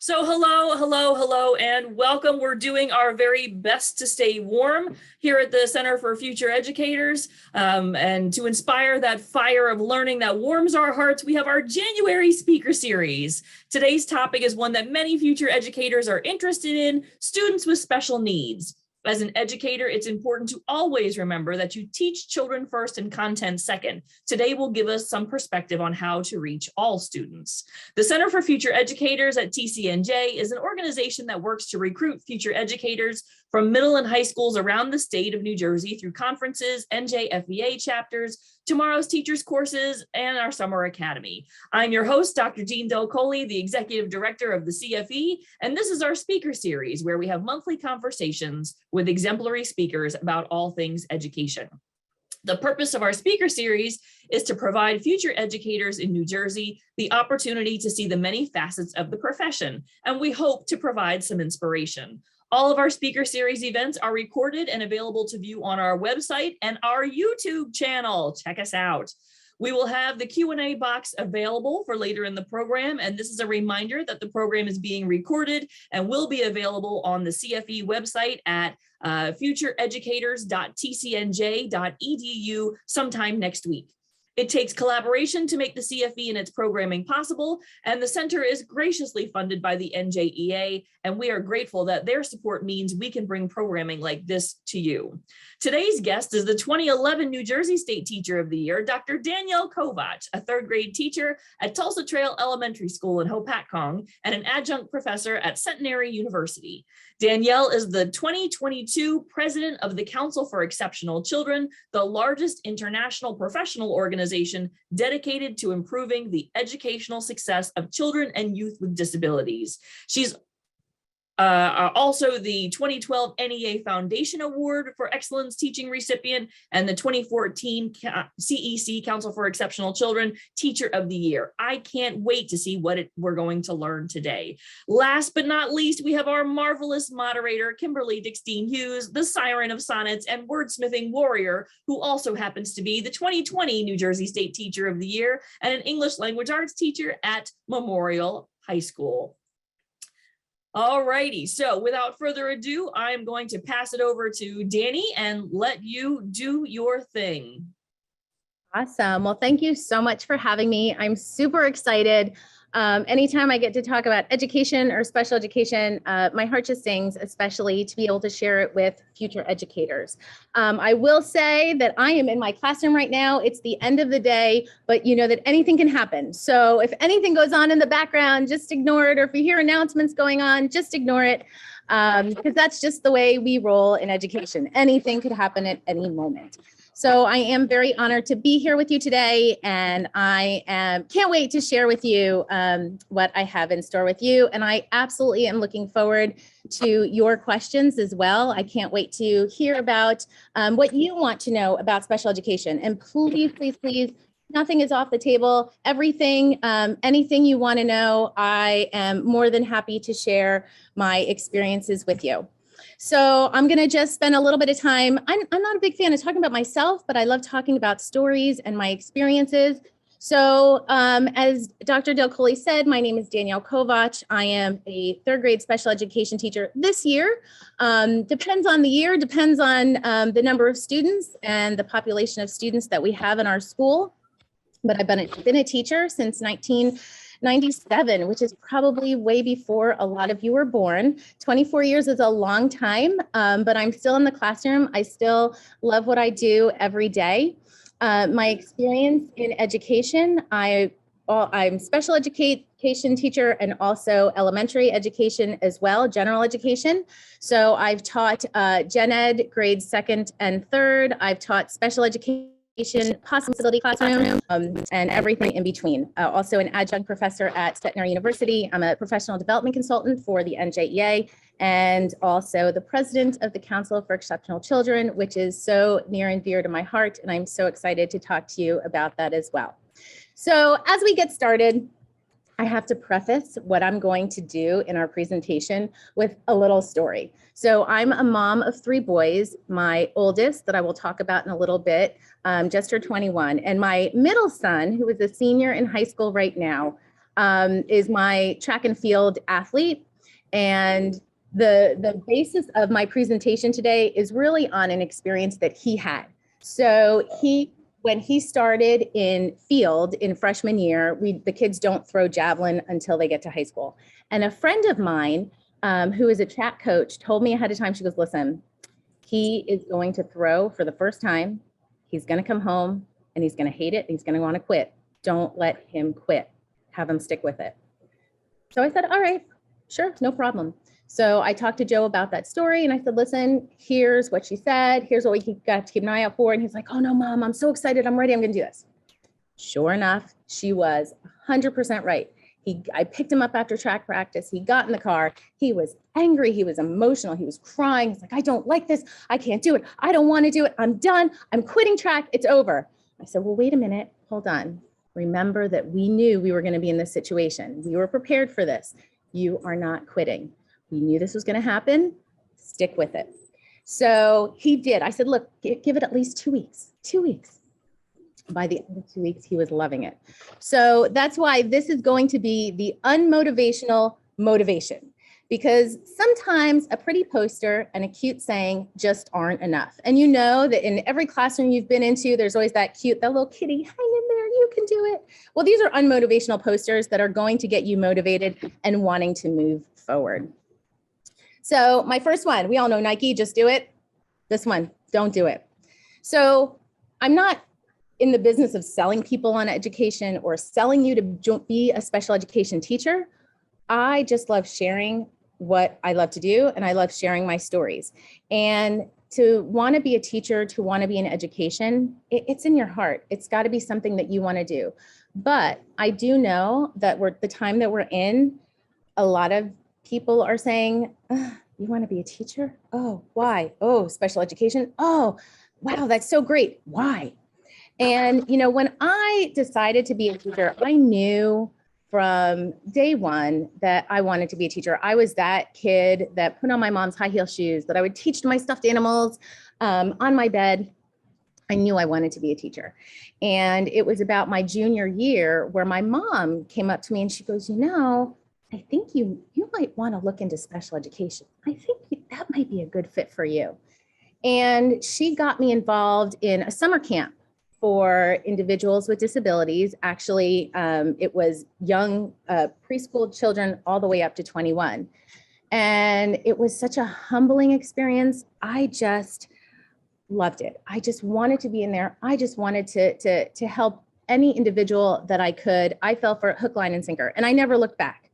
So hello, and welcome. We're doing our very best to stay warm here at the Center for Future Educators. And to inspire that fire of learning that warms our hearts, we have our January speaker series. Today's topic is one that many future educators are interested in: students with special needs. As an educator, it's important to always remember that you teach children first and content second. Today will give us some perspective on how to reach all students. The Center for Future Educators at TCNJ is an organization that works to recruit future educators from middle and high schools around the state of New Jersey through conferences, NJFEA chapters, Tomorrow's Teachers courses, and our summer academy. I'm your host, Dr. Jean Del Coley, the executive director of the CFE, and this is our speaker series where we have monthly conversations with exemplary speakers about all things education. The purpose of our speaker series is to provide future educators in New Jersey the opportunity to see the many facets of the profession, and we hope to provide some inspiration. All of our speaker series events are recorded and available to view on our website and our YouTube channel. Check us out. We will have the Q&A box available for later in the program, and this is a reminder that the program is being recorded and will be available on the CFE website at futureeducators.tcnj.edu sometime next week. It takes collaboration to make the CFE and its programming possible, and the center is graciously funded by the NJEA, and we are grateful that their support means we can bring programming like this to you. Today's guest is the 2011 New Jersey State Teacher of the Year, Dr. Danielle Kovach, a third grade teacher at Tulsa Trail Elementary School in Hopatcong and an adjunct professor at Centenary University. Danielle is the 2022 president of the Council for Exceptional Children, the largest international professional organization dedicated to improving the educational success of children and youth with disabilities. She's also the 2012 NEA Foundation Award for Excellence Teaching recipient and the 2014 CEC Council for Exceptional Children Teacher of the Year. I can't wait to see what we're going to learn today. Last but not least, we have our marvelous moderator, Kimberly Dickstein Hughes, the siren of sonnets and wordsmithing warrior, who also happens to be the 2020 New Jersey State Teacher of the Year and an English Language Arts teacher at Memorial High School. All righty, so without further ado, I'm going to pass it over to Danny and let you do your thing. Awesome. Well, thank you so much for having me. I'm super excited. Anytime I get to talk about education or special education, my heart just sings, especially to be able to share it with future educators. I will say that I am in my classroom right now. It's the end of the day, but you know that anything can happen. So if anything goes on in the background, just ignore it. Or if you hear announcements going on, just ignore it. Because that's just the way we roll in education. Anything could happen at any moment. So I am very honored to be here with you today, and I can't wait to share with you what I have in store with you. And I absolutely am looking forward to your questions as well. I can't wait to hear about what you want to know about special education. And please, please, please, nothing is off the table. Everything, anything you want to know, I am more than happy to share my experiences with you. So I'm going to just spend a little bit of time. I'm not a big fan of talking about myself, but I love talking about stories and my experiences. So as Dr. Del Coley said, my name is Danielle Kovach. I am a third grade special education teacher this year. Depends on the year, depends on the number of students and the population of students that we have in our school. But I've been a teacher since 1997, which is probably way before a lot of you were born. 24 years is a long time, but I'm still in the classroom. I still love what I do every day. My experience in education, I'm special education teacher and also elementary education as well, general education. So I've taught gen ed grades 2nd and 3rd. I've taught special education, possibility classroom, and everything in between. Also an adjunct professor at Centenary University. I'm a professional development consultant for the NJEA and also the president of the Council for Exceptional Children, which is so near and dear to my heart. And I'm so excited to talk to you about that as well. So as we get started, I have to preface what I'm going to do in our presentation with a little story. So I'm a mom of 3 boys. My oldest, that I will talk about in a little bit, just turned 21. And my middle son, who is a senior in high school right now, is my track and field athlete. And the basis of my presentation today is really on an experience that he had. So when he started in field in freshman year, the kids don't throw javelin until they get to high school. And a friend of mine who is a track coach told me ahead of time, she goes, listen, he is going to throw for the first time. He's going to come home and he's going to hate it. And he's going to want to quit. Don't let him quit. Have him stick with it. So I said, all right, sure, no problem. So I talked to Joe about that story and I said, listen, here's what she said. Here's what we got to keep an eye out for. And he's like, oh no, Mom, I'm so excited. I'm ready. I'm going to do this. Sure enough, she was 100% right. I picked him up after track practice. He got in the car. He was angry. He was emotional. He was crying. He's like, I don't like this. I can't do it. I don't want to do it. I'm done. I'm quitting track. It's over. I said, well, wait a minute. Hold on. Remember that we knew we were going to be in this situation. We were prepared for this. You are not quitting. We knew this was going to happen. Stick with it. So he did. I said, look, give it at least 2 weeks. 2 weeks. By the end of 2 weeks, he was loving it. So that's why this is going to be the unmotivational motivation, because sometimes a pretty poster and a cute saying just aren't enough. And you know that in every classroom you've been into, there's always that little kitty, hang in there, you can do it. Well, these are unmotivational posters that are going to get you motivated and wanting to move forward. So my first one, we all know Nike, just do it. This one, don't do it. So I'm not in the business of selling people on education or selling you to be a special education teacher. I just love sharing what I love to do, and I love sharing my stories. And to want to be a teacher, to want to be in education, it's in your heart. It's got to be something that you want to do. But I do know that the time that we're in, a lot of people are saying, you want to be a teacher? Oh, why? Oh, special education? Oh, wow, that's so great. Why? And, you know, when I decided to be a teacher, I knew from day one that I wanted to be a teacher. I was that kid that put on my mom's high heel shoes, that I would teach my stuffed animals on my bed. I knew I wanted to be a teacher. And it was about my junior year where my mom came up to me and she goes, you know, I think you might want to look into special education. I think that might be a good fit for you. And she got me involved in a summer camp for individuals with disabilities. Actually, it was young preschool children all the way up to 21. And it was such a humbling experience. I just loved it. I just wanted to be in there. I just wanted to help any individual that I could. I fell for hook, line, and sinker, and I never looked back.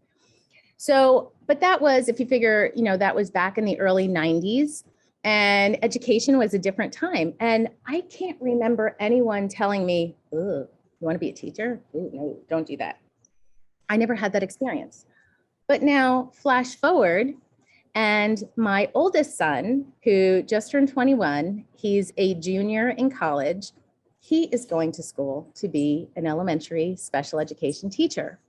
So, but that was, if you figure, you know, that was back in the early 90s. And education was a different time. And I can't remember anyone telling me, oh, you want to be a teacher? Ooh, no, don't do that. I never had that experience. But now flash forward, and my oldest son, who just turned 21, he's a junior in college. He is going to school to be an elementary special education teacher.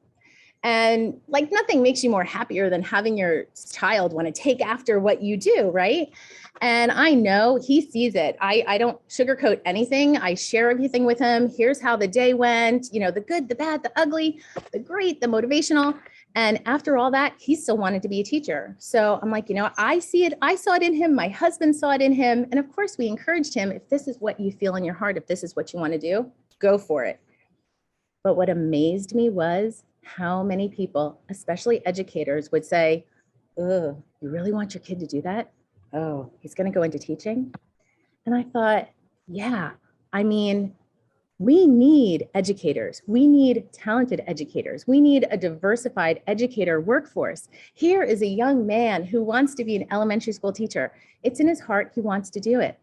And like nothing makes you more happier than having your child want to take after what you do, right? And I know he sees it. I don't sugarcoat anything. I share everything with him. Here's how the day went, you know, the good, the bad, the ugly, the great, the motivational. And after all that, he still wanted to be a teacher. So I'm like, you know, I see it. I saw it in him. My husband saw it in him. And of course, we encouraged him. If this is what you feel in your heart, if this is what you want to do, go for it. But what amazed me was how many people, especially educators, would say, oh, you really want your kid to do that? Oh, he's going to go into teaching? And I thought, yeah, I mean, we need educators. We need talented educators. We need a diversified educator workforce. Here is a young man who wants to be an elementary school teacher. It's in his heart. He wants to do it.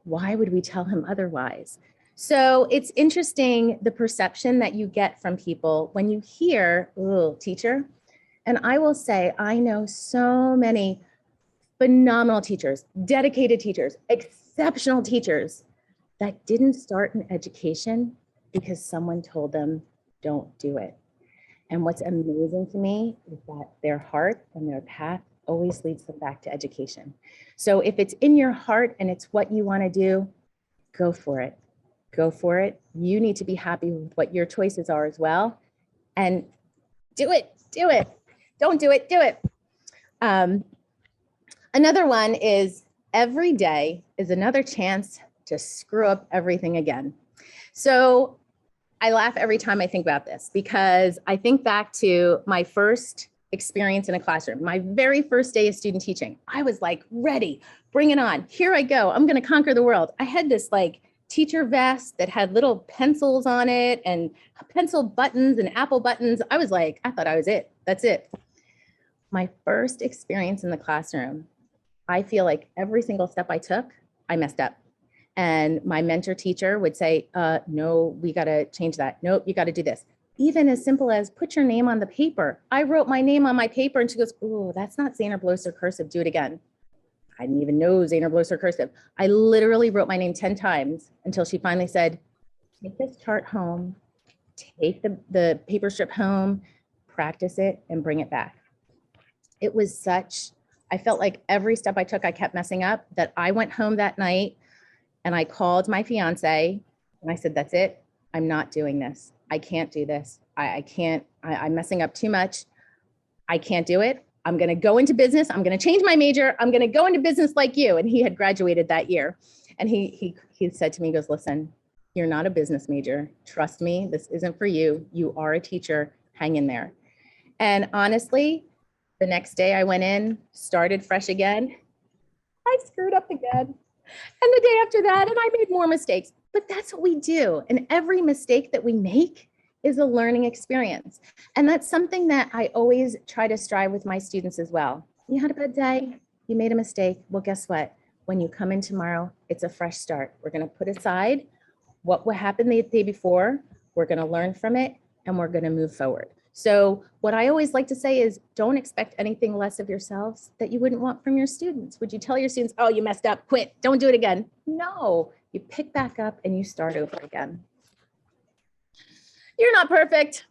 Why would we tell him otherwise? So it's interesting, the perception that you get from people when you hear, oh, teacher. And I will say, I know so many phenomenal teachers, dedicated teachers, exceptional teachers that didn't start in education because someone told them, don't do it. And what's amazing to me is that their heart and their path always leads them back to education. So if it's in your heart and it's what you want to do, go for it. Go for it. You need to be happy with what your choices are as well. And Do it, do it. Don't do it, do it. Another one is every day is another chance to screw up everything again. So I laugh every time I think about this because I think back to my first experience in a classroom, my very first day of student teaching. I was like, ready, bring it on. Here I go. I'm going to conquer the world. I had this like teacher vest that had little pencils on it and pencil buttons and apple buttons. I was like, I thought I was it. That's it. My first experience in the classroom, I feel like every single step I took, I messed up. And my mentor teacher would say, no, we got to change that. Nope, you got to do this. Even as simple as put your name on the paper. I wrote my name on my paper and she goes, oh, that's not Zaner Bloser cursive. Do it again. I didn't even know Zaner Bloser cursive. I literally wrote my name 10 times until she finally said, take this chart home, take the paper strip home, practice it and bring it back. It was such, I felt like every step I took, I kept messing up, that I went home that night and I called my fiance and I said, that's it. I'm not doing this. I can't do this. I can't, I'm messing up too much. I can't do it. I'm going to go into business. I'm going to change my major. I'm going to go into business like you. And he had graduated that year. And he said to me, he goes, listen, you're not a business major. Trust me, this isn't for you. You are a teacher. Hang in there. And honestly, the next day I went in, started fresh again. I screwed up again. And the day after that, and I made more mistakes. But that's what we do. And every mistake that we make is a learning experience. And that's something that I always try to strive with my students as well. You had a bad day, you made a mistake. Well, guess what? When you come in tomorrow, it's a fresh start. We're going to put aside what happened the day before. We're going to learn from it and we're going to move forward. So what I always like to say is don't expect anything less of yourselves that you wouldn't want from your students. Would you tell your students, oh, you messed up, quit, don't do it again? No, you pick back up and you start over again. You're not perfect.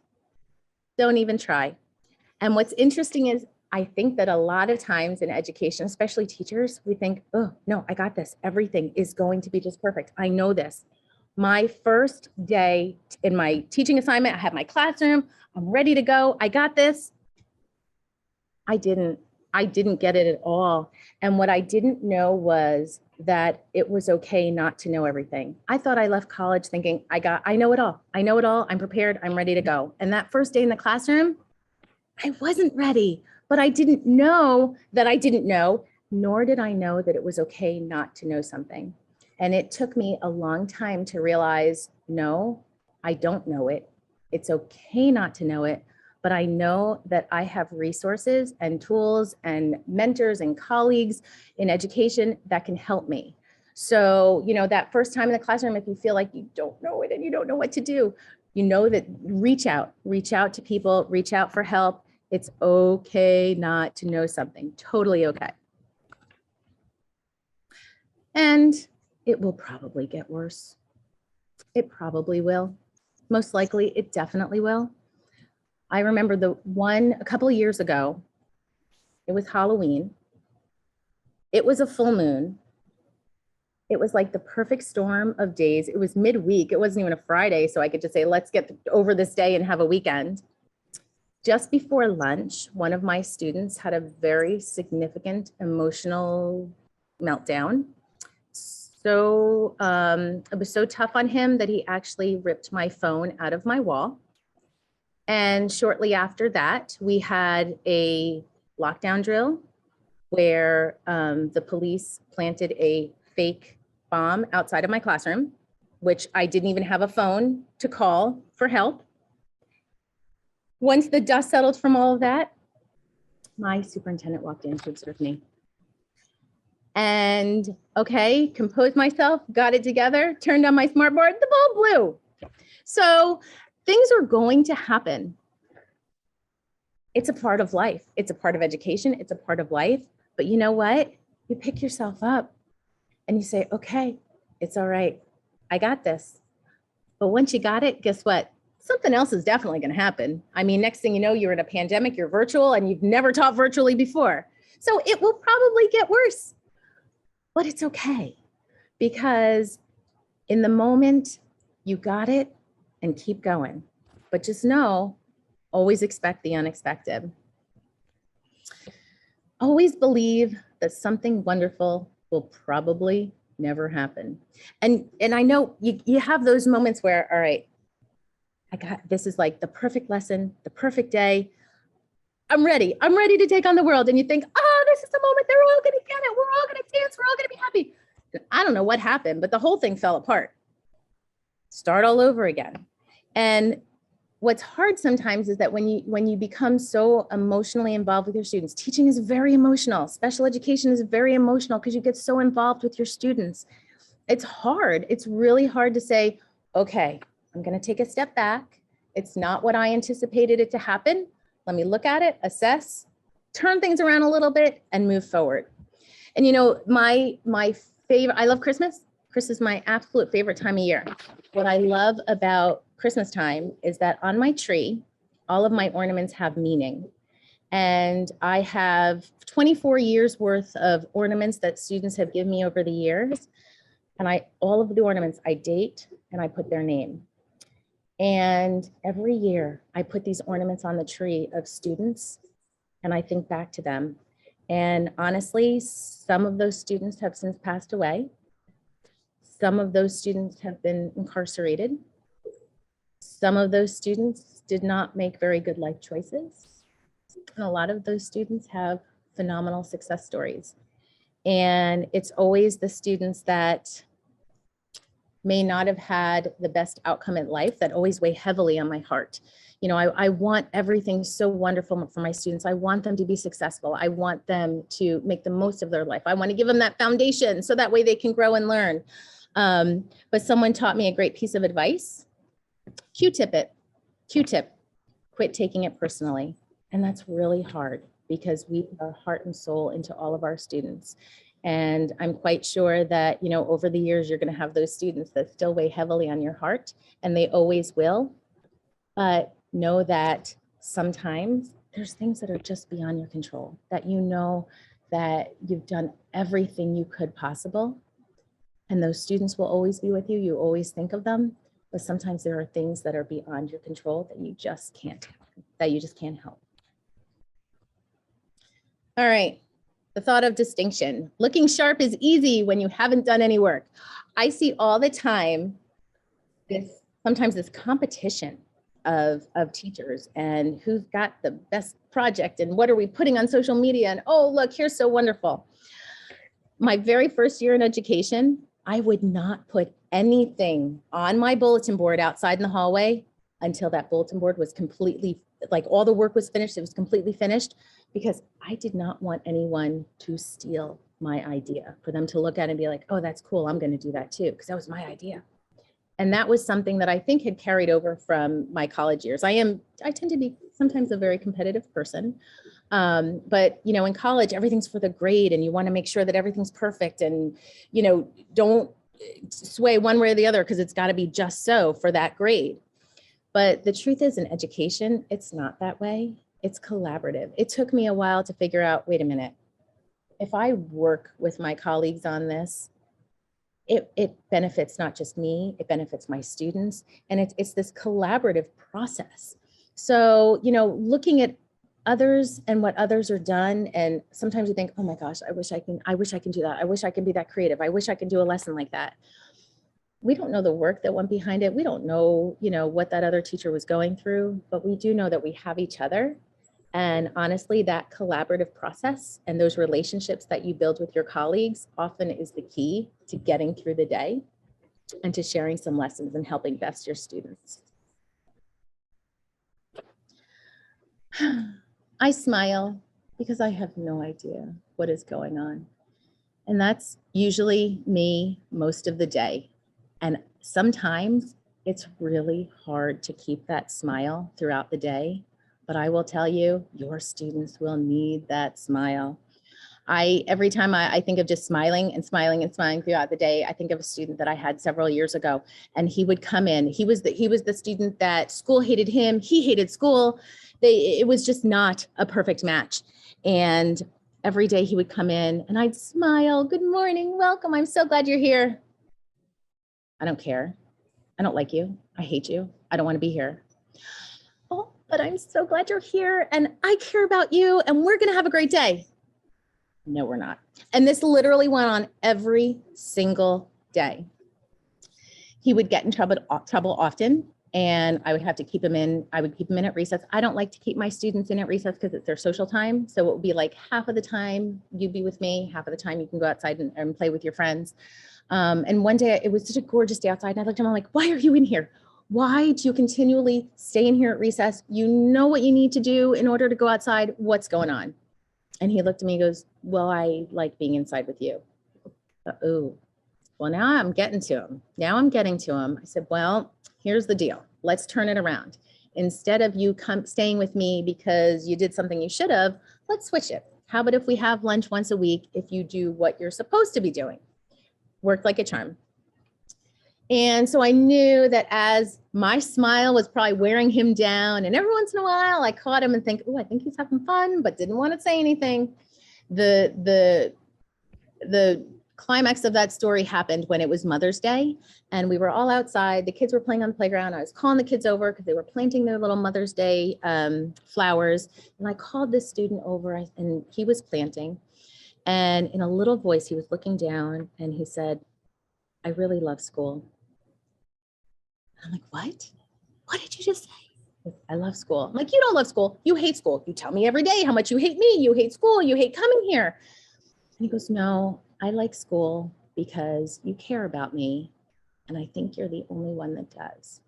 Don't even try. And what's interesting is I think that a lot of times in education, especially teachers, we think, oh, no, I got this. Everything is going to be just perfect. I know this. My first day in my teaching assignment, I have my classroom, I'm ready to go. I got this. I didn't get it at all. And what I didn't know was that it was okay not to know everything. I thought I left college thinking I know it all. I know it all. I'm prepared. I'm ready to go. And that first day in the classroom, I wasn't ready, but I didn't know that I didn't know, nor did I know that it was okay not to know something. And it took me a long time to realize, no, I don't know it. It's okay not to know it, but I know that I have resources and tools and mentors and colleagues in education that can help me. So, you know, that first time in the classroom, if you feel like you don't know it and you don't know what to do, you know that reach out to people, reach out for help. It's okay not to know something, totally okay. And it will probably get worse. It probably will. Most likely, it definitely will. I remember a couple of years ago, it was Halloween. It was a full moon. It was like the perfect storm of days. It was midweek. It wasn't even a Friday, so I could just say, let's get over this day and have a weekend. Just before lunch, one of my students had a very significant emotional meltdown. So it was so tough on him that he actually ripped my phone out of my wall. And shortly after that, we had a lockdown drill where the police planted a fake bomb outside of my classroom, which I didn't even have a phone to call for help. Once the dust settled from all of that, my superintendent walked in to observe me. And okay, composed myself, got it together, turned on my smartboard, the bulb blew. So things are going to happen. It's a part of life. It's a part of education. It's a part of life. But you know what? You pick yourself up and you say, okay, it's all right. I got this. But once you got it, guess what? Something else is definitely going to happen. I mean, next thing you know, you're in a pandemic, you're virtual, and you've never taught virtually before. So it will probably get worse. But it's okay, because in the moment, you got it and keep going. But just know, Always expect the unexpected. Always believe that something wonderful will probably never happen. And I know you have those moments where, all right, this is like the perfect lesson, the perfect day. I'm ready to take on the world. And you think, oh, this is the moment they're all going to get it. We're all going to dance. We're all going to be happy. I don't know what happened, but the whole thing fell apart. Start all over again. And what's hard sometimes is that when you become so emotionally involved with your students, teaching is very emotional. Special education is very emotional because you get so involved with your students. It's hard. It's really hard to say, okay, I'm going to take a step back. It's not what I anticipated it to happen. Let me look at it, assess, turn things around a little bit, and move forward. And you know, my favorite, I love Christmas. Christmas is my absolute favorite time of year. What I love about Christmas time is that on my tree, all of my ornaments have meaning. And I have 24 years worth of ornaments that students have given me over the years. And all of the ornaments I date and I put their name. And every year I put these ornaments on the tree of students and I think back to them. And honestly, some of those students have since passed away. Some of those students have been incarcerated. Some of those students did not make very good life choices. And a lot of those students have phenomenal success stories. And it's always the students that may not have had the best outcome in life that always weigh heavily on my heart. You know, I want everything so wonderful for my students. I want them to be successful. I want them to make the most of their life. I want to give them that foundation so that way they can grow and learn. But someone taught me a great piece of advice. Q-tip it. Q-tip. Quit taking it personally. And that's really hard because we put our heart and soul into all of our students. And I'm quite sure that, you know, over the years, you're going to have those students that still weigh heavily on your heart, and they always will. But know that sometimes there's things that are just beyond your control, that you know that you've done everything you could possible. And those students will always be with you. You always think of them. But sometimes there are things that are beyond your control that you just can't help. All right. The thought of distinction. Looking sharp is easy when you haven't done any work. I see all the time sometimes this competition of teachers and who's got the best project and what are we putting on social media and oh, look, here's so wonderful. My very first year in education, I would not put anything on my bulletin board outside in the hallway until that bulletin board was completely, like all the work was finished, it was completely finished, because I did not want anyone to steal my idea, for them to look at it and be like, oh, that's cool, I'm going to do that too, because that was my idea. And that was something that I think had carried over from my college years. I tend to be sometimes a very competitive person. But, you know, in college, everything's for the grade and you want to make sure that everything's perfect and, you know, don't sway one way or the other because it's got to be just so for that grade. But the truth is, in education, it's not that way. It's collaborative. It took me a while to figure out, wait a minute, if I work with my colleagues on this, it benefits not just me, it benefits my students. And it's this collaborative process. So, you know, looking at others and what others are done. And sometimes you think, oh my gosh, I wish I can do that. I wish I can be that creative. I wish I can do a lesson like that. We don't know the work that went behind it. We don't know, you know, what that other teacher was going through, but we do know that we have each other. And honestly, that collaborative process and those relationships that you build with your colleagues often is the key to getting through the day and to sharing some lessons and helping best your students. I smile because I have no idea what is going on. And that's usually me most of the day. And sometimes it's really hard to keep that smile throughout the day. But I will tell you, your students will need that smile. Every time I think of just smiling and smiling and smiling throughout the day, I think of a student that I had several years ago, and he would come in. He was the student that school hated him. He hated school. It was just not a perfect match. And every day he would come in and I'd smile. Good morning, welcome. I'm so glad you're here. I don't care. I don't like you. I hate you. I don't want to be here. Oh, but I'm so glad you're here and I care about you and we're going to have a great day. No, we're not. And this literally went on every single day. He would get in trouble often, and I would have to keep him in. I would keep him in at recess. I don't like to keep my students in at recess because it's their social time. So it would be like half of the time you be with me, half of the time you can go outside and play with your friends. And one day it was such a gorgeous day outside, and I looked at him, I'm like, why are you in here? Why do you continually stay in here at recess? You know what you need to do in order to go outside. What's going on? And he looked at me and goes, well, I like being inside with you. Oh, well, now I'm getting to him. I said, well, here's the deal. Let's turn it around. Instead of you staying with me because you did something you should have, let's switch it. How about if we have lunch once a week if you do what you're supposed to be doing? Worked like a charm. And so I knew that as my smile was probably wearing him down, and every once in a while I caught him and think, oh, I think he's having fun, but didn't want to say anything. The climax of that story happened when it was Mother's Day, and we were all outside. The kids were playing on the playground. I was calling the kids over because they were planting their little Mother's Day flowers. And I called this student over, and he was planting. And in a little voice, he was looking down and he said, I really love school. I'm like, what? What did you just say? I love school. I'm like, you don't love school. You hate school. You tell me every day how much you hate me. You hate school. You hate coming here. And he goes, no, I like school because you care about me. And I think you're the only one that does.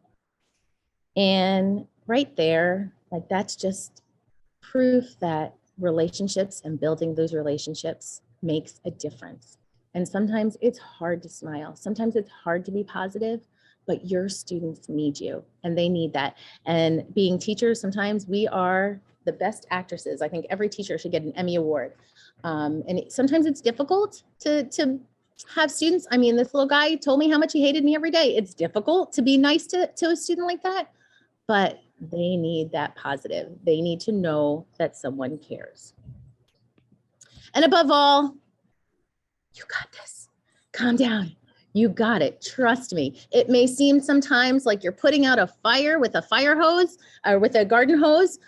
And right there, like, that's just proof that relationships and building those relationships makes a difference. And sometimes it's hard to smile. Sometimes it's hard to be positive, but your students need you and they need that. And being teachers, sometimes we are the best actresses. I think every teacher should get an Emmy Award. Sometimes it's difficult to have students. I mean, this little guy told me how much he hated me every day. It's difficult to be nice to a student like that, but they need that positive. They need to know that someone cares. And above all, you got this. Calm down. You got it. Trust me. It may seem sometimes like you're putting out a fire with a fire hose or with a garden hose.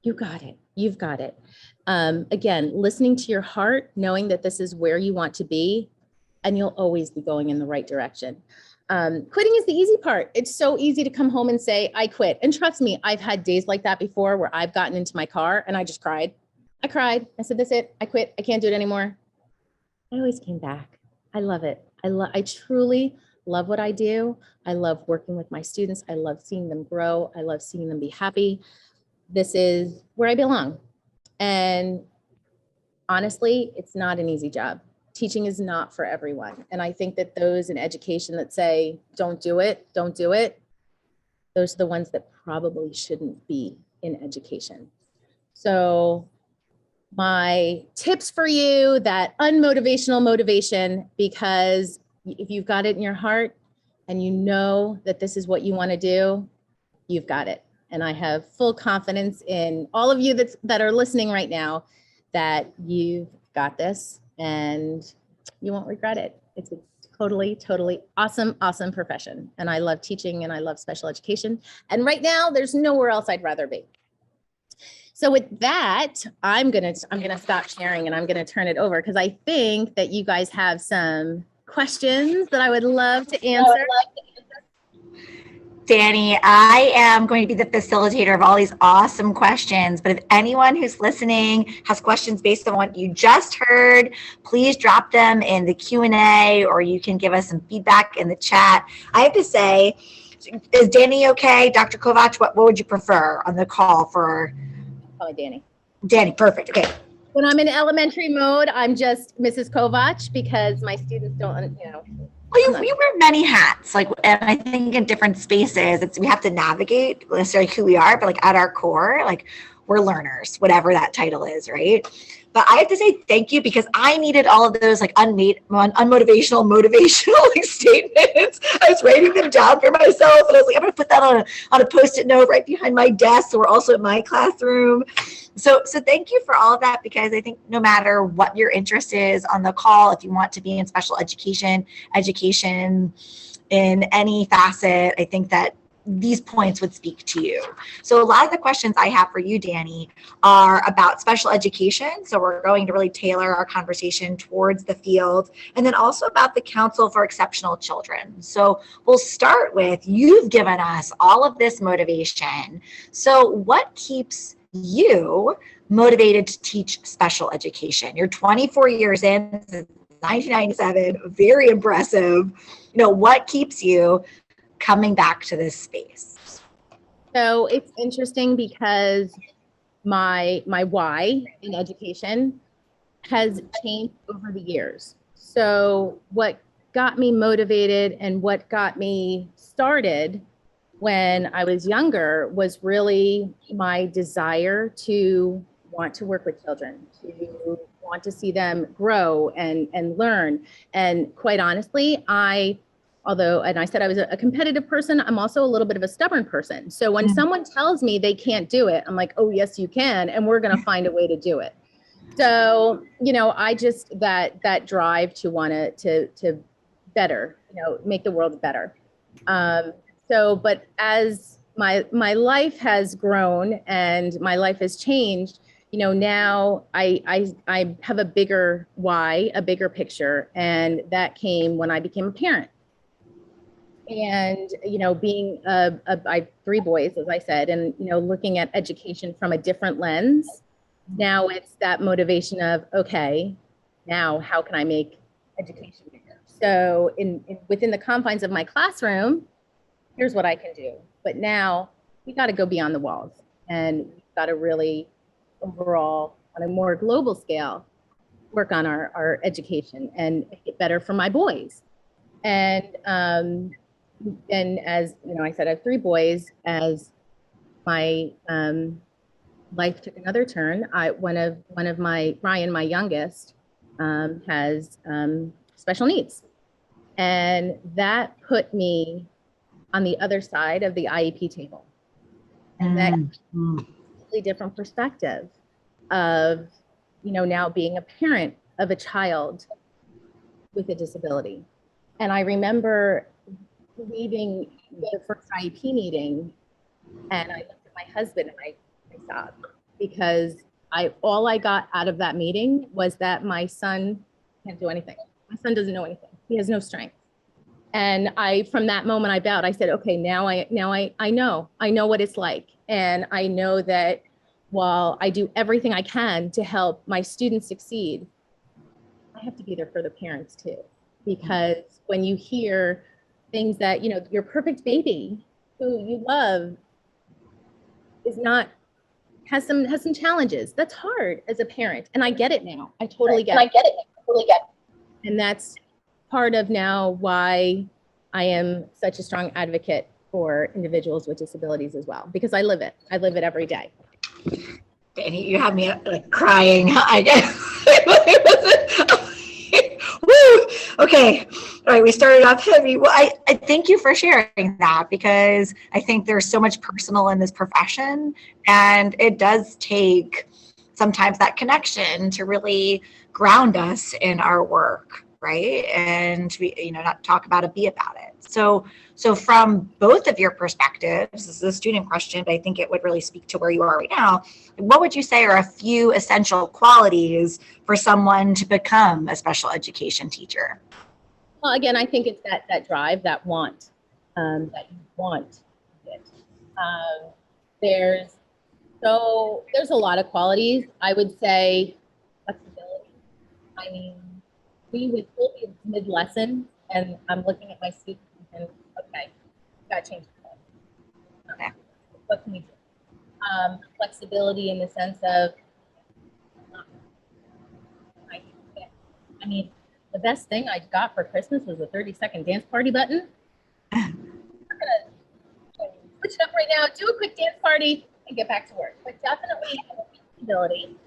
You got it. You've got it. Again, listening to your heart, knowing that this is where you want to be, and you'll always be going in the right direction. Quitting is the easy part. It's so easy to come home and say, I quit. And trust me, I've had days like that before where I've gotten into my car and I just cried. I cried. I said, that's it. I quit. I can't do it anymore. I always came back. I love it. I truly love what I do. I love working with my students. I love seeing them grow. I love seeing them be happy. This is where I belong. And honestly, it's not an easy job. Teaching is not for everyone. And I think that those in education that say, don't do it, those are the ones that probably shouldn't be in education. So my tips for you, that unmotivational motivation, because if you've got it in your heart and you know that this is what you want to do, you've got it. And I have full confidence in all of you that are listening right now that you've got this and you won't regret it. It's a totally, totally awesome, awesome profession. And I love teaching and I love special education. And right now there's nowhere else I'd rather be. So with that, I'm gonna stop sharing and I'm gonna turn it over because I think that you guys have some questions that I would love to answer. Danny, I am going to be the facilitator of all these awesome questions, but if anyone who's listening has questions based on what you just heard, please drop them in the Q&A or you can give us some feedback in the chat. I have to say, is Danny okay? Dr. Kovach, what would you prefer on the call for? Probably Danny. Danny, perfect, okay. When I'm in elementary mode, I'm just Mrs. Kovach because my students don't, Well, you wear many hats, and I think in different spaces, we have to navigate necessarily who we are, but at our core, we're learners, whatever that title is, right? But I have to say thank you because I needed all of those unmotivational, motivational statements. I was writing them down for myself, and I was like, I'm going to put that on a Post-it note right behind my desk, so we're also in my classroom. So thank you for all of that, because I think no matter what your interest is on the call, if you want to be in special education in any facet, I think that these points would speak to you. So a lot of the questions I have for you, Danny, are about special education. So we're going to really tailor our conversation towards the field, and then also about the Council for Exceptional Children. So we'll start with, you've given us all of this motivation. So what keeps you motivated to teach special education? You're 24 years in, since 1997, very impressive. What keeps you coming back to this space? So it's interesting because my why in education has changed over the years. So what got me motivated and what got me started when I was younger was really my desire to want to work with children, to want to see them grow and learn. And quite honestly, I said I was a competitive person, I'm also a little bit of a stubborn person. So when someone tells me they can't do it, I'm like, oh, yes, you can. And we're going to find a way to do it. So, I just, that drive to want to better, make the world better. But as my life has grown and my life has changed, now I have a bigger why, a bigger picture. And that came when I became a parent. And, being I have 3 boys, as I said, and, looking at education from a different lens, now it's that motivation of, okay, now how can I make education bigger? So within the confines of my classroom, here's what I can do. But now we got to go beyond the walls, and we've got to really overall, on a more global scale, work on our education and make it better for my boys. And as I said, I have 3 boys. As my life took another turn, one of my Ryan, my youngest, has special needs, and that put me on the other side of the IEP table, and that completely different perspective of now being a parent of a child with a disability. And I remember leaving the first IEP meeting, and I looked at my husband and I sobbed, because all I got out of that meeting was that my son can't do anything. My son doesn't know anything. He has no strength. And from that moment I bowed. I said, okay, now I know what it's like. And I know that while I do everything I can to help my students succeed, I have to be there for the parents too. Because when you hear things that, your perfect baby who you love has some challenges. That's hard as a parent. And I get it now. I totally get it. And that's part of now why I am such a strong advocate for individuals with disabilities as well, because I live it every day. Danny, you have me crying. I guess. Woo! Okay. All right. We started off heavy. Well, I thank you for sharing that, because I think there's so much personal in this profession, and it does take sometimes that connection to really ground us in our work, right? And to not talk about it, be about it. So from both of your perspectives, this is a student question, but I think it would really speak to where you are right now. What would you say are a few essential qualities for someone to become a special education teacher? Well, again, I think it's that drive, that want, that you want it. There's a lot of qualities. I would say flexibility. I mean, we would still be mid-lesson, and I'm looking at my students and, okay, got to change the plan. Okay, what can we do? Flexibility in the sense of, I mean, the best thing I got for Christmas was a 30-second dance party button. I'm gonna switch it up right now, do a quick dance party, and get back to work. But definitely flexibility.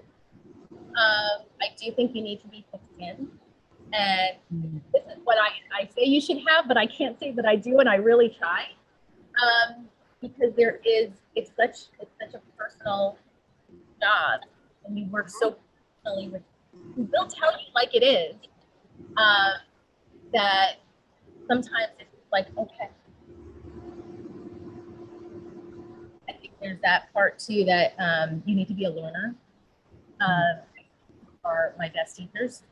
I do think you need to be thick skinned. And this is what I say you should have, but I can't say that I do, and I really try. Because it's such a personal job, and you work so personally with, they'll tell you like it is, that sometimes it's like, okay, there's that part too that you need to be a learner. Are my best teachers.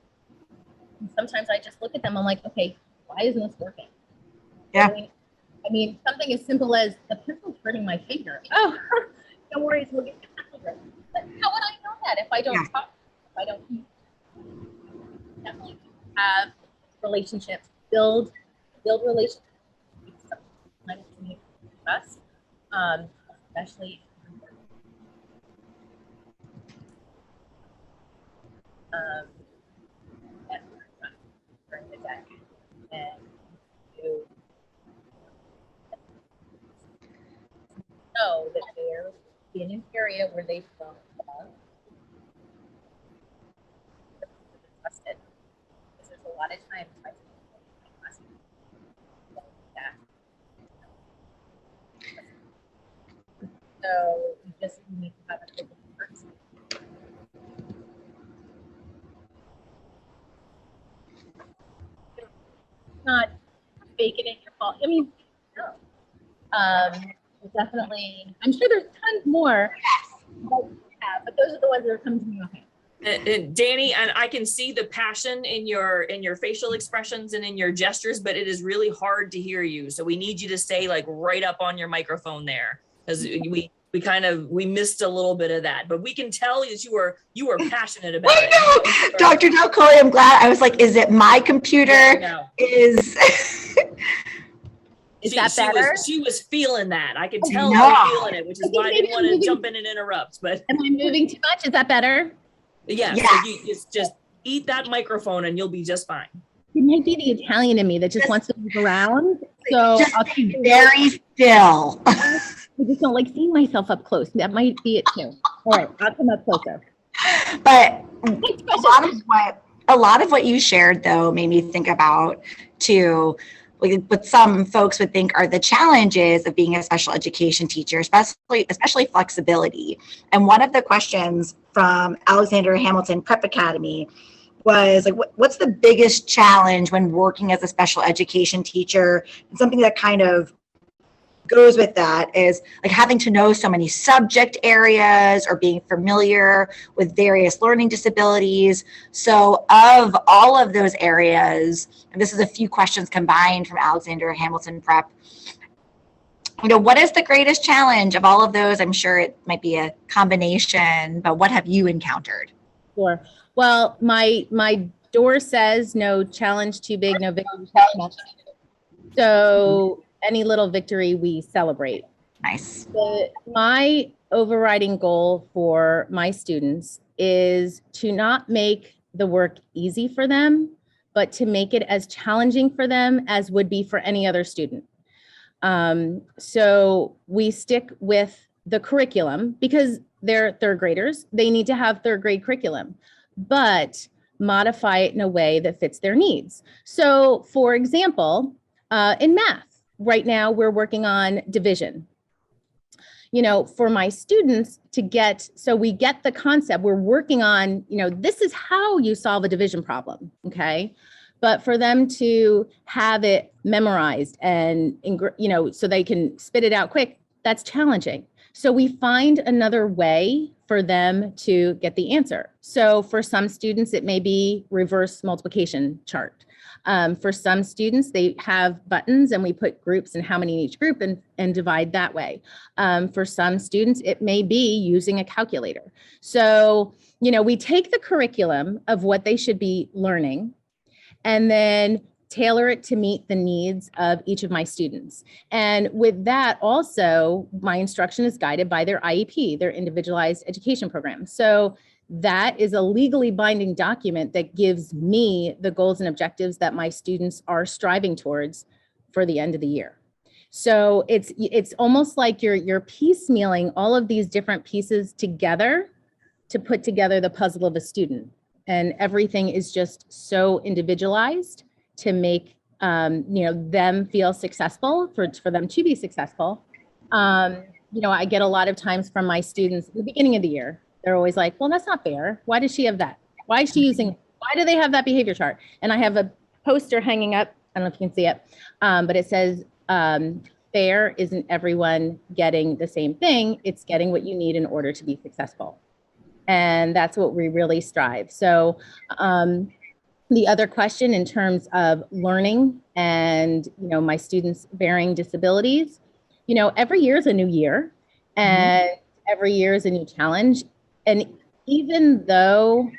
And sometimes I just look at them, I'm like, okay, why isn't this working? Yeah. I mean, something as simple as the pencil's hurting my finger. Oh, don't worry, we'll get the pencil. But how would I know that if I don't talk, if I don't definitely have relationships, build relationships, trust, especially during the day, and you know that they're in an area where they feel loved, trusted. Because there's a lot of times I so you just need to have a good person. Not faking it your fault. I mean, no. Definitely. I'm sure there's tons more, but those are the ones that are coming to me. Okay. And Danny, and I can see the passion in your facial expressions and in your gestures, but it is really hard to hear you. So we need you to stay like right up on your microphone there, because we missed a little bit of that, but we can tell that you were passionate about it. I know, Dr. Del Coley, I'm glad. I was like, is it my computer? No. Is that better? She was feeling that. I could tell No. you were feeling it, which is why I didn't want to jump in and interrupt. But am I moving too much? Is that better? Yeah. Yes. So you just eat that microphone and you'll be just fine. It might be the Italian in me that just wants to move around. So just I'll be very still. I just don't like seeing myself up close. That might be it too. All right, I'll come up closer. But a lot of what you shared though made me think about too, like what some folks would think are the challenges of being a special education teacher, especially flexibility. And one of the questions from Alexander Hamilton Prep Academy was like, what's the biggest challenge when working as a special education teacher? And something that kind of goes with that is like having to know so many subject areas or being familiar with various learning disabilities. So of all of those areas, and this is a few questions combined from Alexander Hamilton Prep, what is the greatest challenge of all of those? I'm sure it might be a combination, but what have you encountered? Sure. Well, my door says no challenge too big, no victory too small. So any little victory we celebrate. Nice. My overriding goal for my students is to not make the work easy for them, but to make it as challenging for them as would be for any other student. So we stick with the curriculum because they're third graders. They need to have third grade curriculum, but modify it in a way that fits their needs. So for example, in math, right now we're working on division. For my students to get, so we get the concept, we're working on, this is how you solve a division problem, okay? But for them to have it memorized and, so they can spit it out quick, that's challenging. So we find another way for them to get the answer. So for some students, it may be reverse multiplication chart. For some students, they have buttons and we put groups and how many in each group and divide that way. For some students, it may be using a calculator. So, we take the curriculum of what they should be learning and then tailor it to meet the needs of each of my students. And with that also, my instruction is guided by their IEP, their individualized education program. So that is a legally binding document that gives me the goals and objectives that my students are striving towards for the end of the year. So it's almost like you're piecemealing all of these different pieces together to put together the puzzle of a student. And everything is just so individualized to make them feel successful, for them to be successful. I get a lot of times from my students at the beginning of the year, they're always like, well, that's not fair. Why does she have that? Why is she using, why do they have that behavior chart? And I have a poster hanging up, I don't know if you can see it, but it says, fair isn't everyone getting the same thing. It's getting what you need in order to be successful. And that's what we really strive. So the other question in terms of learning and, my students bearing disabilities, every year is a new year and every year is a new challenge. And even though,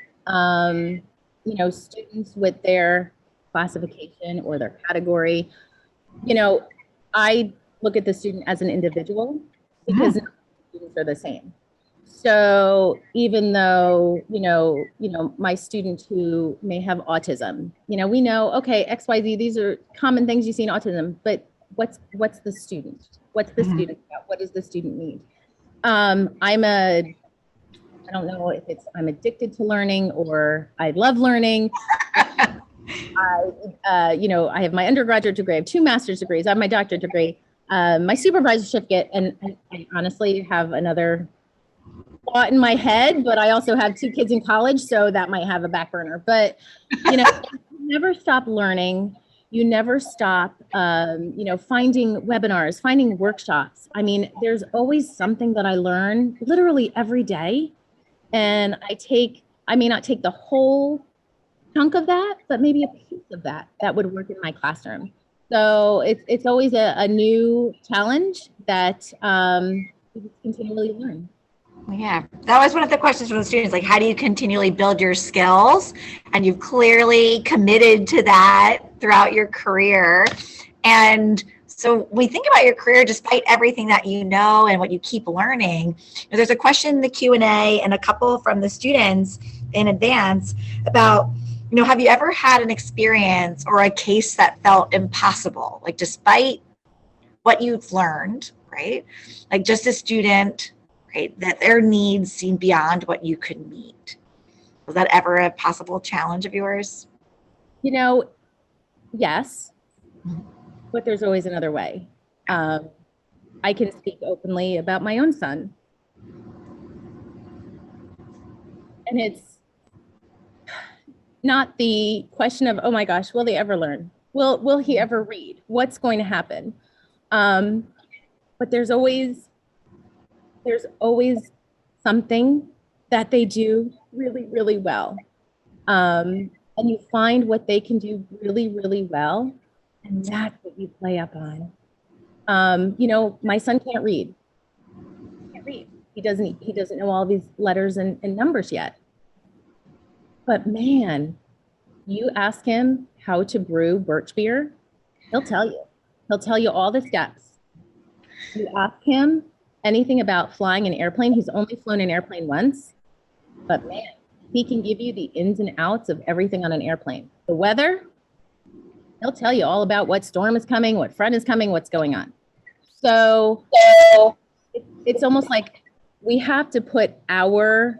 students with their classification or their category, I look at the student as an individual because students are the same. So even though, my student who may have autism, we know, okay, XYZ, these are common things you see in autism, but what's the student? What's the student about? What does the student need? I don't know if I'm addicted to learning or I love learning. I have my undergraduate degree, I have 2 master's degrees, I have my doctorate degree, my supervisor certificate, and I honestly have another thought in my head, but I also have 2 kids in college, so that might have a back burner. But, you never stop learning. You never stop, finding webinars, finding workshops. I mean, there's always something that I learn literally every day. And I may not take the whole chunk of that, but maybe a piece of that would work in my classroom. So it's always a new challenge that you continually learn. Yeah, that was one of the questions from the students, like, how do you continually build your skills? And you've clearly committed to that throughout your career. And so when we think about your career, despite everything that you know and what you keep learning, there's a question in the Q&A and a couple from the students in advance about, have you ever had an experience or a case that felt impossible? Like, despite what you've learned, right? Like, just a student, right, that their needs seem beyond what you could meet. Was that ever a possible challenge of yours? Yes, but there's always another way. I can speak openly about my own son. And it's not the question of, oh my gosh, will they ever learn? Will he ever read? What's going to happen? But there's always something that they do really, really well. And you find what they can do really, really well. And that's what you play up on. My son can't read. He doesn't know all these letters and numbers yet. But man, you ask him how to brew birch beer, he'll tell you. He'll tell you all the steps. You ask him anything about flying an airplane, he's only flown an airplane once, but man, he can give you the ins and outs of everything on an airplane. The weather, he'll tell you all about what storm is coming, what front is coming, what's going on. So it's almost like we have to put our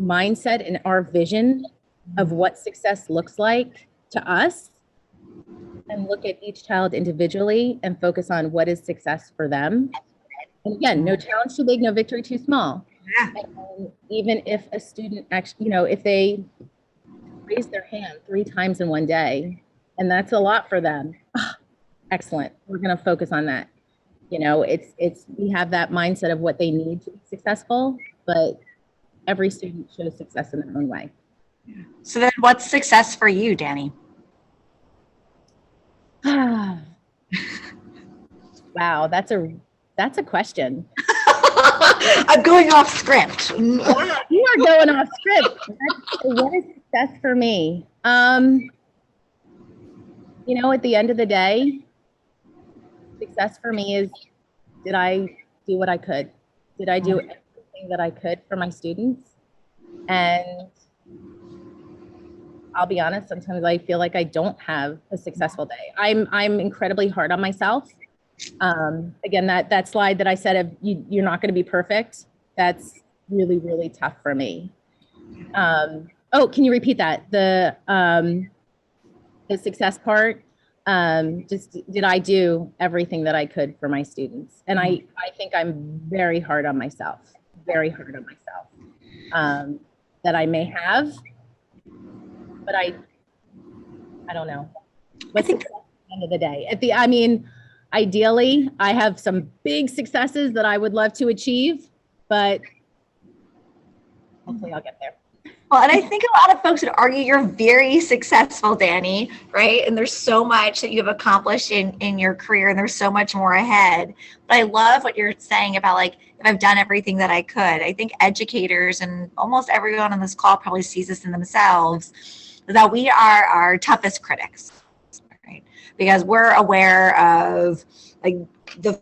mindset and our vision of what success looks like to us and look at each child individually and focus on what is success for them. And again, no challenge too big, no victory too small. Yeah. And even if a student actually, if they raise their hand 3 times in one day, and that's a lot for them, excellent. We're going to focus on that. We have that mindset of what they need to be successful, but every student shows success in their own way. So then what's success for you, Danny? Wow, that's a question. I'm going off script. You are going off script. What is success for me? At the end of the day, success for me is, did I do what I could? Did I do everything that I could for my students? And I'll be honest, sometimes I feel like I don't have a successful day. I'm incredibly hard on myself. Again, that slide that I said of you're not going to be perfect, that's really, really tough for me. Can you repeat that? The success part, just did I do everything that I could for my students? And I think I'm very hard on myself, that I may have, but I don't know. What's at the end of the day? ideally, I have some big successes that I would love to achieve, but hopefully I'll get there. Well, and I think a lot of folks would argue you're very successful, Danny, right? And there's so much that you've accomplished in your career, and there's so much more ahead. But I love what you're saying about, like, if I've done everything that I could. I think educators and almost everyone on this call probably sees this in themselves, that we are our toughest critics, right? Because we're aware of, like, the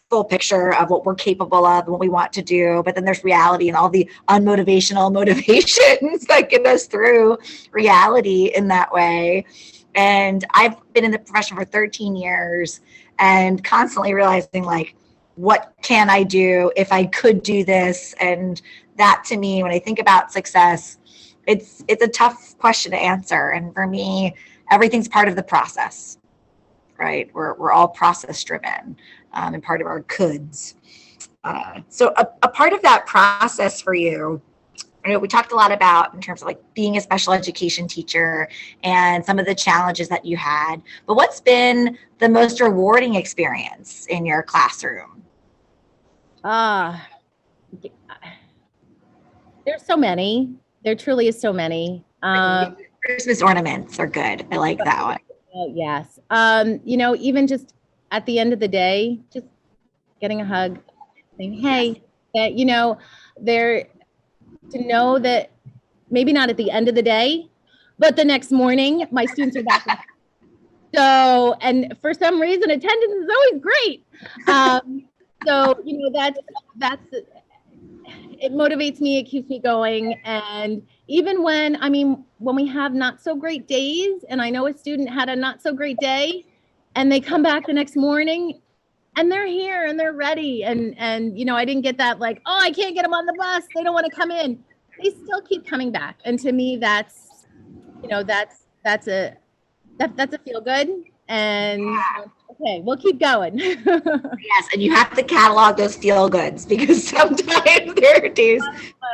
full picture of what we're capable of and what we want to do, but then there's reality and all the unmotivational motivations that get us through reality in that way. And I've been in the profession for 13 years and constantly realizing, like, what can I do if I could do this? And that, to me, when I think about success, it's a tough question to answer. And for me, everything's part of the process, right? We're all process driven. And part of our coulds. So a part of that process for you, we talked a lot about in terms of, like, being a special education teacher and some of the challenges that you had, but what's been the most rewarding experience in your classroom? There's so many. There truly is so many. Christmas ornaments are good. I like that one. Oh, yes. Even just at the end of the day, just getting a hug, saying, hey, there, to know that maybe not at the end of the day, but the next morning, my students are back. So, and for some reason, attendance is always great. That's it motivates me, it keeps me going. And even when we have not so great days, and I know a student had a not so great day, and they come back the next morning and they're here and they're ready. And I didn't get that, like, oh, I can't get them on the bus, they don't want to come in. They still keep coming back. And to me, that's a feel good. And okay, we'll keep going. Yes, and you have to catalog those feel goods, because sometimes there are days.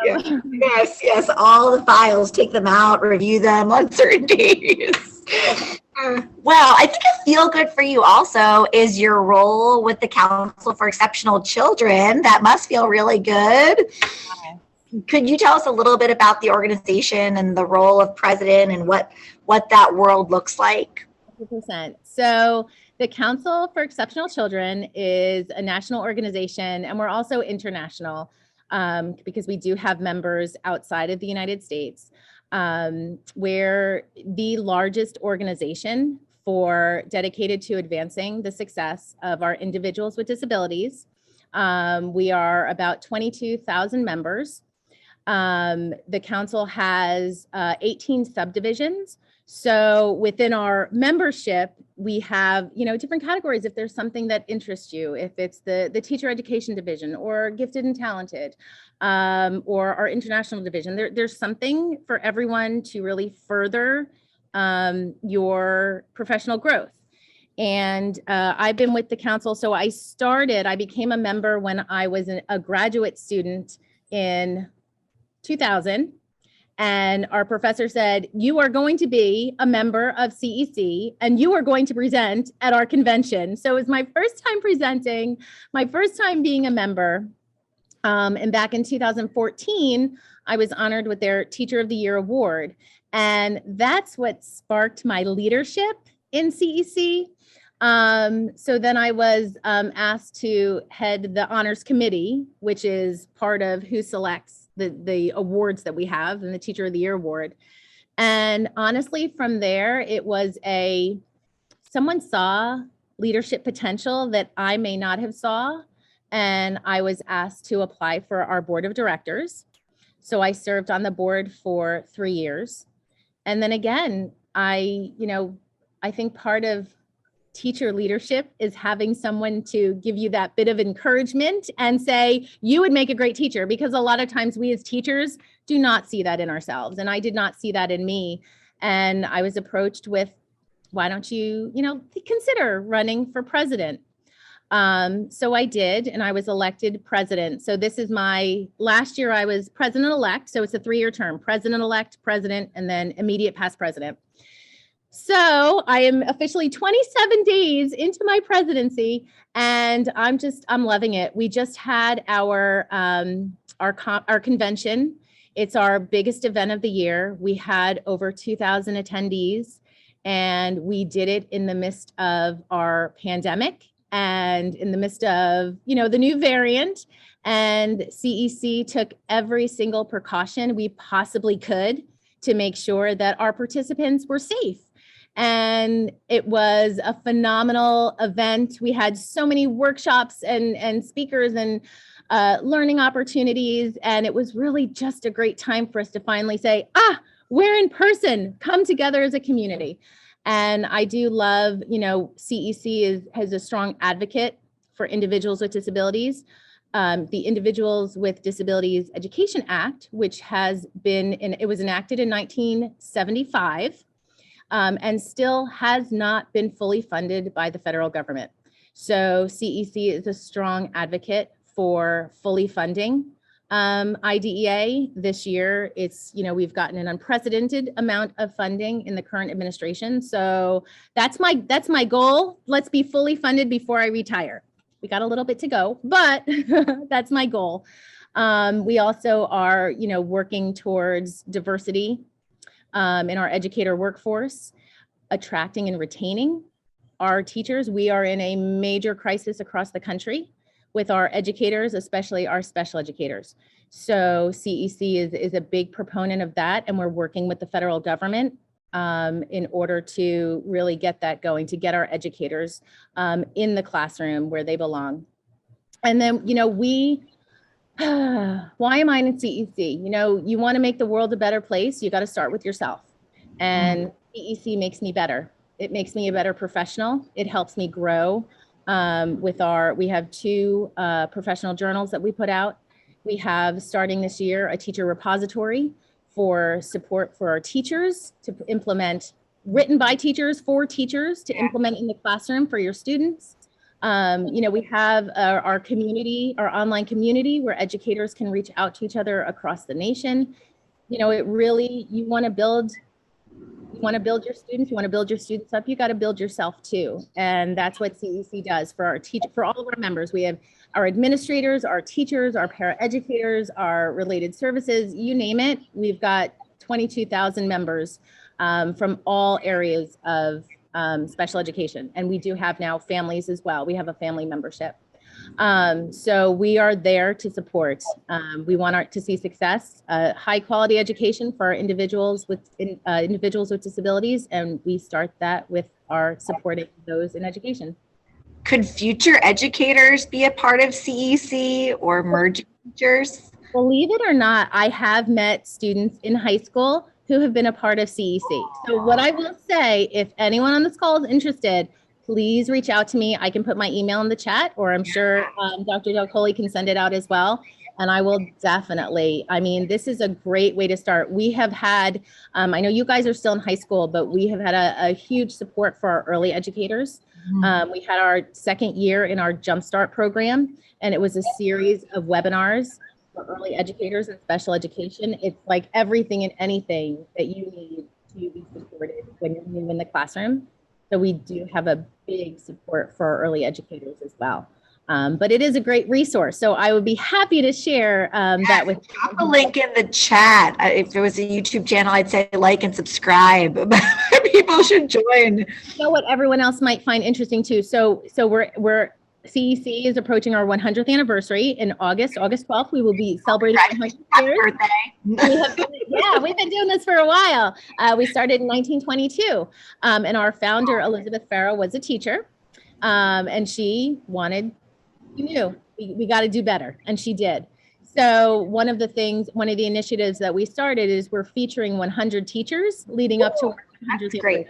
Yes, all the files, take them out, review them on certain days. Well, I think a feel good for you also is your role with the Council for Exceptional Children. That must feel really good. Could you tell us a little bit about the organization and the role of president and what that world looks like? 100%. So the Council for Exceptional Children is a national organization, and we're also international because we do have members outside of the United States. We're the largest organization dedicated to advancing the success of our individuals with disabilities. We are about 22,000 members. The council has 18 subdivisions. So within our membership, we have, different categories. If there's something that interests you, if it's the teacher education division or gifted and talented, or our international division, there's something for everyone to really further your professional growth. And I've been with the council. So I became a member when I was a graduate student in 2000. And our professor said, you are going to be a member of CEC and you are going to present at our convention. So it was my first time presenting, my first time being a member. And back in 2014, I was honored with their Teacher of the Year Award. And that's what sparked my leadership in CEC. So then I was asked to head the honors committee, which is part of who selects the awards that we have, and the Teacher of the Year Award. And honestly, from there, it was someone saw leadership potential that I may not have saw. And I was asked to apply for our board of directors. So I served on the board for 3 years. And then again, I think part of teacher leadership is having someone to give you that bit of encouragement and say, you would make a great teacher, because a lot of times we as teachers do not see that in ourselves. And I did not see that in me. And I was approached with, why don't you, consider running for president? So I did, and I was elected president. So this is last year I was president-elect. So it's a 3-year term, president-elect, president, and then immediate past president. So I am officially 27 days into my presidency, and I'm loving it. We just had our convention. It's our biggest event of the year. We had over 2,000 attendees, and we did it in the midst of our pandemic and in the midst of, the new variant. And CEC took every single precaution we possibly could to make sure that our participants were safe. And it was a phenomenal event. We had so many workshops and speakers and learning opportunities. And it was really just a great time for us to finally say, we're in person, come together as a community. And I do love, CEC has a strong advocate for individuals with disabilities. The Individuals with Disabilities Education Act, which it was enacted in 1975. And still has not been fully funded by the federal government. So CEC is a strong advocate for fully funding IDEA. This year, we've gotten an unprecedented amount of funding in the current administration. So that's my goal. Let's be fully funded before I retire. We got a little bit to go, but that's my goal. We also are, working towards diversity in our educator workforce, attracting and retaining our teachers. We are in a major crisis across the country with our educators, especially our special educators. So CEC is a big proponent of that, and we're working with the federal government in order to really get that going, to get our educators in the classroom where they belong. And then, why am I in CEC? You want to make the world a better place, you got to start with yourself. And CEC makes me better. It makes me a better professional. It helps me grow. We have 2 professional journals that we put out. We have, starting this year, a teacher repository for support for our teachers to implement, written by teachers for teachers to implement in the classroom for your students. We have our community, our online community, where educators can reach out to each other across the nation. You want to build your students, you want to build your students up, you got to build yourself too. And that's what CEC does for for all of our members. We have our administrators, our teachers, our paraeducators, our related services, you name it. We've got 22,000 members from all areas of special education. And we do have now families as well. We have a family membership. So we are there to support. We want to see success, high quality education for our individuals with disabilities. And we start that with our supporting those in education. Could future educators be a part of CEC or emerging teachers? Believe it or not, I have met students in high school who have been a part of CEC. So what I will say, if anyone on this call is interested, please reach out to me. I can put my email in the chat, or I'm sure Dr. Del Coley can send it out as well. And I will definitely, this is a great way to start. We have had, I know you guys are still in high school, but we have had a huge support for our early educators. We had our second year in our Jumpstart program, and it was a series of webinars for early educators and special education. It's like everything and anything that you need to be supported when you're new in the classroom. So we do have a big support for our early educators as well. But it is a great resource. So I would be happy to share that with you. Drop a link in the chat. If there was a YouTube channel, I'd say like and subscribe. People should join. You know what everyone else might find interesting too. So we're CEC is approaching our 100th anniversary in August 12th. We will be celebrating 100 years. We've been doing this for a while. We started in 1922, and our founder, Elizabeth Farrow, was a teacher, and she wanted, we got to do better, and she did. So one of the initiatives that we started is we're featuring 100 teachers leading up to our 100th anniversary.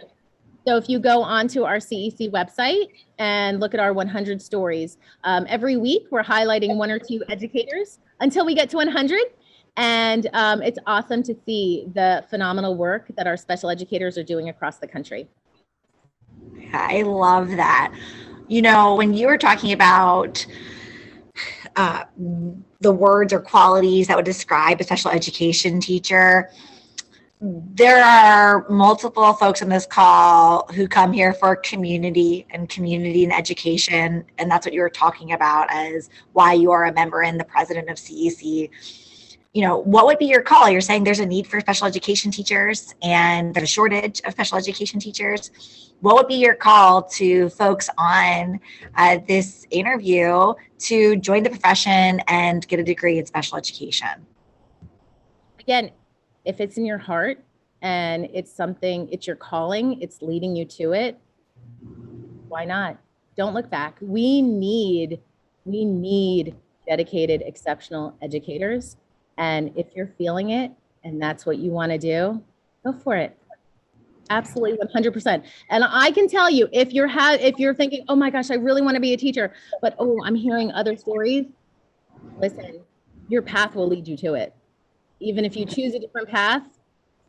So if you go onto our CEC website and look at our 100 stories, every week we're highlighting 1 or 2 educators until we get to 100. And it's awesome to see the phenomenal work that our special educators are doing across the country. I love that. When you were talking about the words or qualities that would describe a special education teacher, there are multiple folks on this call who come here for community and education. And that's what you were talking about as why you are a member and the president of CEC. You know, what would be your call? You're saying there's a need for special education teachers and there's a shortage of special education teachers. What would be your call to folks on this interview to join the profession and get a degree in special education? Again, if it's in your heart and it's something, it's your calling, it's leading you to it, why not? Don't look back. We need dedicated, exceptional educators. And if you're feeling it and that's what you want to do, go for it. Absolutely, 100%. And I can tell you, if you're thinking, oh my gosh, I really want to be a teacher, but oh, I'm hearing other stories, listen, your path will lead you to it. Even if you choose a different path,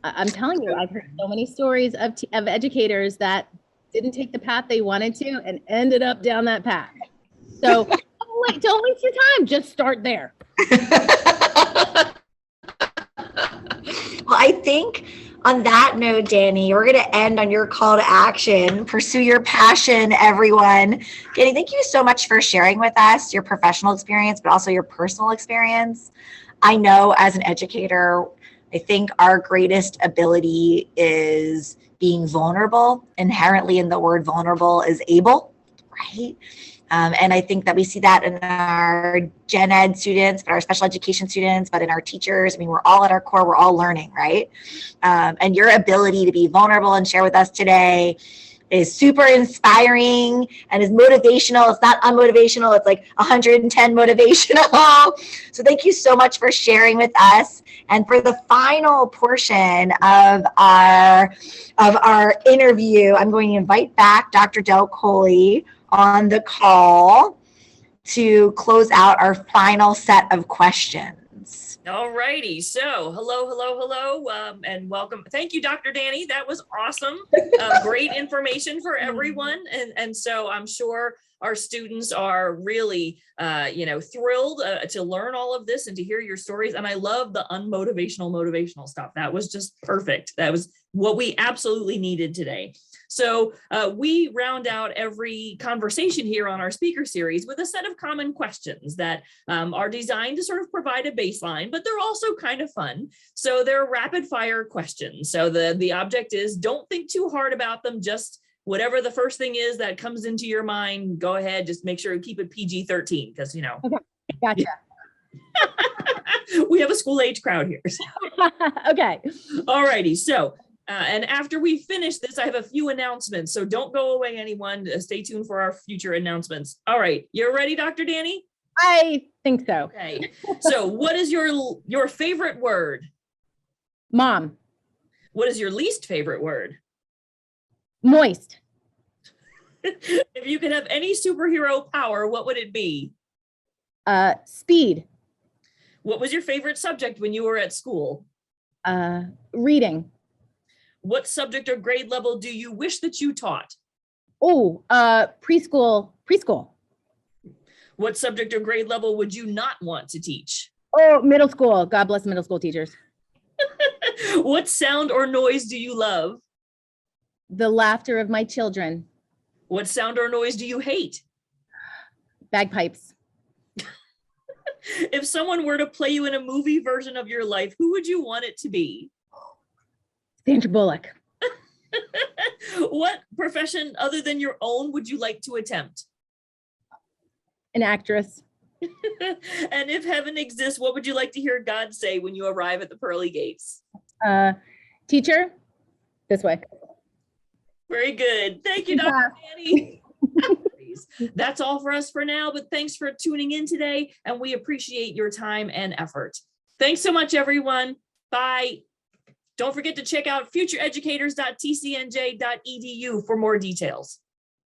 I'm telling you, I've heard so many stories of educators that didn't take the path they wanted to and ended up down that path. So don't waste your time. Just start there. Well, I think on that note, Danny, we're going to end on your call to action. Pursue your passion, everyone. Danny, thank you so much for sharing with us your professional experience, but also your personal experience. I know as an educator, I think our greatest ability is being vulnerable. Inherently in the word vulnerable is able, right? And I think that we see that in our gen ed students, but our special education students, but in our teachers. I mean, we're all at our core, we're all learning, right? And your ability to be vulnerable and share with us today is super inspiring and is motivational. It's not unmotivational. It's like 110 motivational. So thank you so much for sharing with us. And for the final portion of our interview, I'm going to invite back Dr. Del Coley on the call to close out our final set of questions. All righty. So hello, and welcome. Thank you, Dr. Danny. That was awesome. Great information for everyone. And so I'm sure our students are really, thrilled to learn all of this and to hear your stories. And I love the motivational stuff. That was just perfect. That was what we absolutely needed today. So we round out every conversation here on our speaker series with a set of common questions that are designed to sort of provide a baseline, but they're also kind of fun. So they're rapid fire questions. So the object is don't think too hard about them, just whatever the first thing is that comes into your mind, go ahead, just make sure to keep it PG-13 because, Okay, gotcha. we have a school age crowd here. So. Okay. All righty. So, and after we finish this, I have a few announcements. So don't go away, anyone. Stay tuned for our future announcements. All right. You're ready, Dr. Danny? I think so. Okay. So what is your favorite word? Mom. What is your least favorite word? Moist. If you could have any superhero power, what would it be? Speed. What was your favorite subject when you were at school? Reading. What subject or grade level do you wish that you taught? Oh, preschool. What subject or grade level would you not want to teach? Oh, middle school. God bless middle school teachers. What sound or noise do you love? The laughter of my children. What sound or noise do you hate? Bagpipes. If someone were to play you in a movie version of your life, who would you want it to be? Sandra Bullock. What profession other than your own would you like to attempt? An actress. And if heaven exists, what would you like to hear God say when you arrive at the pearly gates? Teacher, this way. Very good. Thank you, Dr. Danny. That's all for us for now, but thanks for tuning in today, and we appreciate your time and effort. Thanks so much, everyone. Bye. Don't forget to check out futureeducators.tcnj.edu for more details.